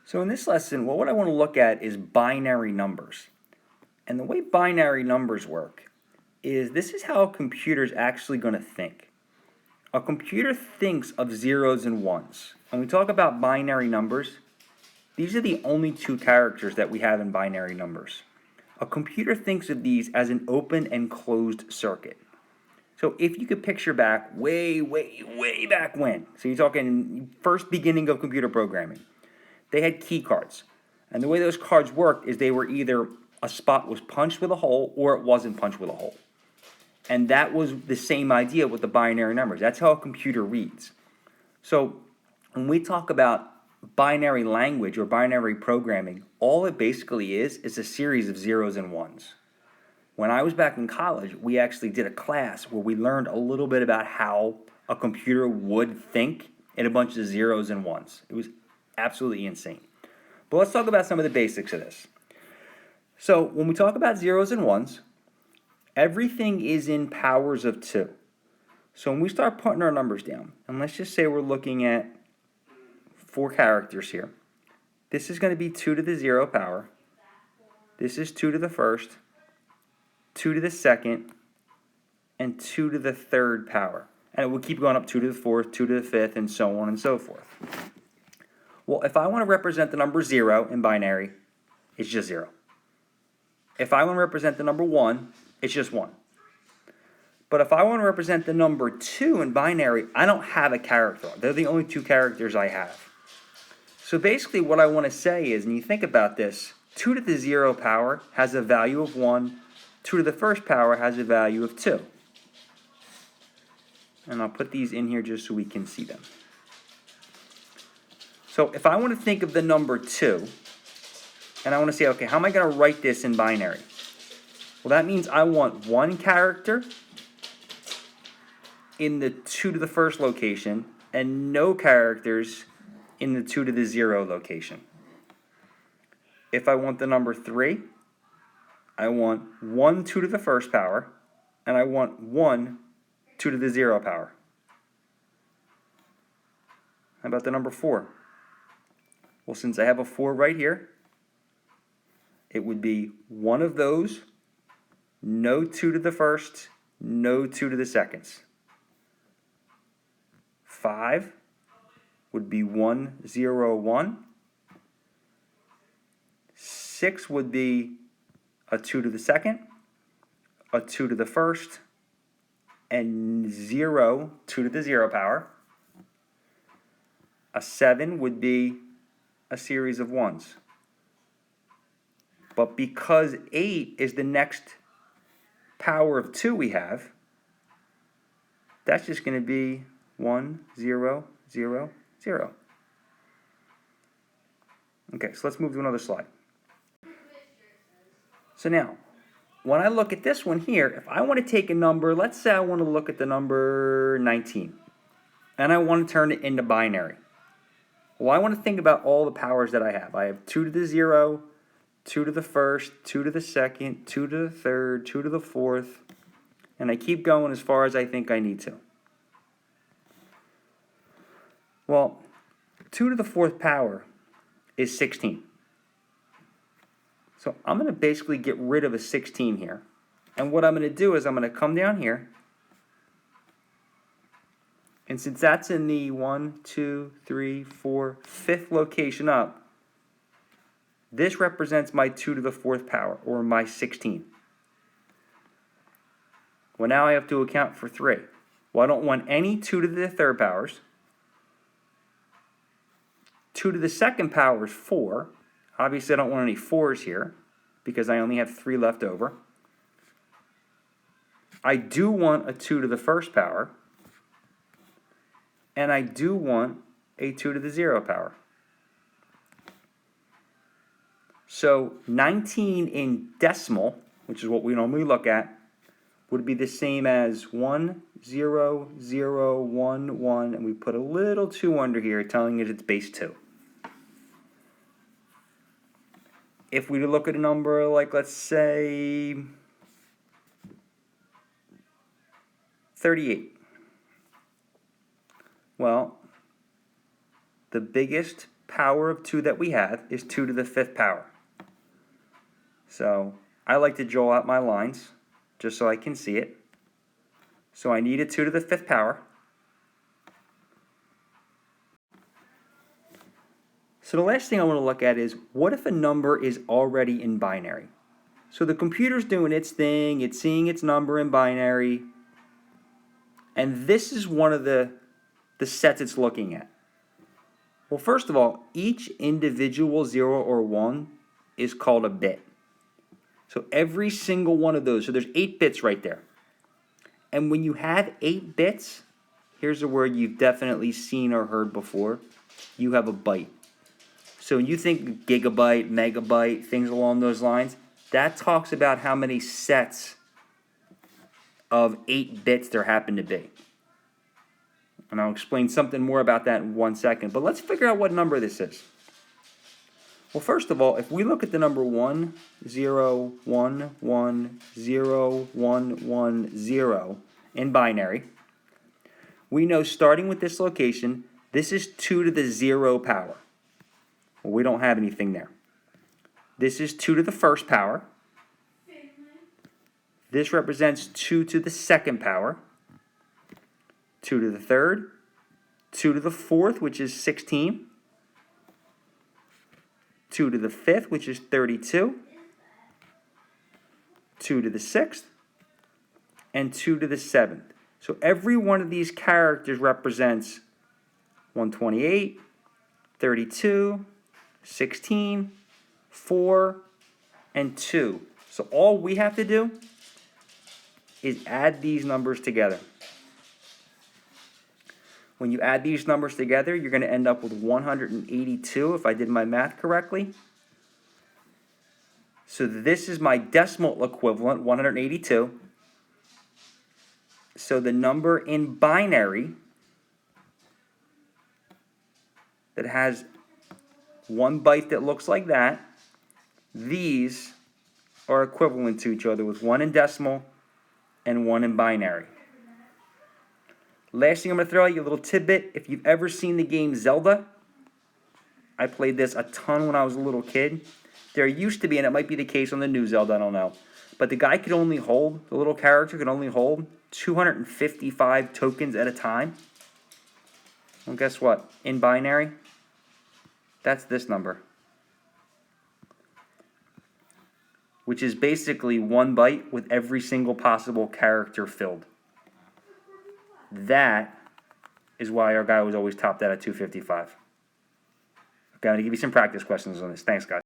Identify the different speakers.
Speaker 1: So in this lesson, what I want to look at is binary numbers. And the way binary numbers work is this is how a computer is actually going to think. A computer thinks of zeros and ones. When we talk about binary numbers, these are the only two characters that we have in binary numbers. A computer thinks of these as an open and closed circuit. So if you could picture back way back when, so you're talking first beginning of computer programming, they had key cards. And the way those cards worked is they were either a spot was punched with a hole or it wasn't punched with a hole. And that was the same idea with the binary numbers. That's how a computer reads. So when we talk about binary language or binary programming, all it basically is a series of zeros and ones. When I was back in college, we actually did a class where we learned a little bit about how a computer would think in a bunch of zeros and ones. It was absolutely insane. But let's talk about some of the basics of this. So when we talk about zeros and ones, everything is in powers of 2. So when we start putting our numbers down, and let's just say we're looking at 4 characters here. This is going to be 2 to the 0 power. This is 2 to the first, 2 to the second, and 2 to the third power. And it will keep going up 2 to the fourth, 2 to the fifth, and so on and so forth. Well, if I want to represent the number 0 in binary, it's just 0. If I want to represent the number 1, it's just 1. But if I want to represent the number 2 in binary, I don't have a character. They're the only 2 characters I have. So basically what I want to say is, and you think about this, 2 to the 0 power has a value of 1, 2 to the first power has a value of 2. And I'll put these in here just so we can see them. So if I want to think of the number 2, and I want to say, okay, how am I going to write this in binary? Well, that means I want 1 character in the 2 to the first location and no characters in the 2 to the 0 location. If I want the number 3, I want 1 2 to the first power, and I want 1 2 to the 0 power. How about the number 4? Well, since I have a 4 right here, it would be 1 of those, no 2 to the first, no 2 to the seconds. 5 would be 1 0 1. 6 would be a 2 to the second, a 2 to the first, and 0 2 to the 0 power. A 7 would be a series of 1s. But because 8 is the next power of 2 we have, that's just going to be 1 0 0 0. Okay, so let's move to another slide. So now, when I look at this one here, if I want to take a number, let's say I want to look at the number 19, and I want to turn it into binary. Well, I want to think about all the powers that I have. I have 2 to the 0, 2 to the first, 2 to the second, 2 to the third, 2 to the fourth, and I keep going as far as I think I need to. Well, 2 to the fourth power is 16. So I'm going to basically get rid of a 16 here. And what I'm going to do is I'm going to come down here. And since that's in the 1, 2, 3, 4, 5th location up, this represents my 2 to the 4th power, or my 16. Well, now I have to account for 3. Well, I don't want any 2 to the 3rd powers. 2 to the 2nd power is 4. Obviously, I don't want any 4s here because I only have 3 left over. I do want a 2 to the 1st power. And I do want a 2 to the 0 power. So 19 in decimal, which is what we normally look at, would be the same as 1 0 0 1 1, and we put a little 2 under here telling it it's base 2. If we look at a number like, let's say, 38. Well, the biggest power of 2 that we have is 2 to the 5th power. So I like to draw out my lines just so I can see it. So I need a 2 to the 5th power. So the last thing I want to look at is, what if a number is already in binary? So the computer's doing its thing, it's seeing its number in binary, and this is one of the sets it's looking at. Well, first of all, each individual 0 or 1 is called a bit. So every single one of those, so there's 8 bits right there. And when you have 8 bits, here's a word you've definitely seen or heard before, you have a byte. So when you think gigabyte, megabyte, things along those lines, that talks about how many sets of 8 bits there happen to be. And I'll explain something more about that in 1 second. But let's figure out what number this is. Well, first of all, if we look at the number 1, 0, 1, 1, 0, 1, 1, 0 in binary, we know starting with this location, this is 2 to the 0 power. Well, we don't have anything there. This is 2 to the 1st power. This represents 2 to the 2nd power. 2 to the 3rd. 2 to the 4th, which is 16. 2 to the 5th, which is 32. 2 to the 6th. And 2 to the 7th. So every one of these characters represents 128, 32, 16, 4, and 2. So all we have to do is add these numbers together. When you add these numbers together, you're going to end up with 182, if I did my math correctly. So this is my decimal equivalent, 182. So the number in binary that has 1 byte that looks like that, these are equivalent to each other, with 1 in decimal and 1 in binary. Last thing I'm going to throw at you, a little tidbit. If you've ever seen the game Zelda, I played this a ton when I was a little kid. There used to be, and it might be the case on the new Zelda, I don't know, but the guy could only hold, the little character could only hold 255 tokens at a time. Well, guess what? In binary, that's this number, which is basically 1 byte with every single possible character filled. That is why our guy was always topped out at 255. Okay, I'm going to give you some practice questions on this. Thanks, guys.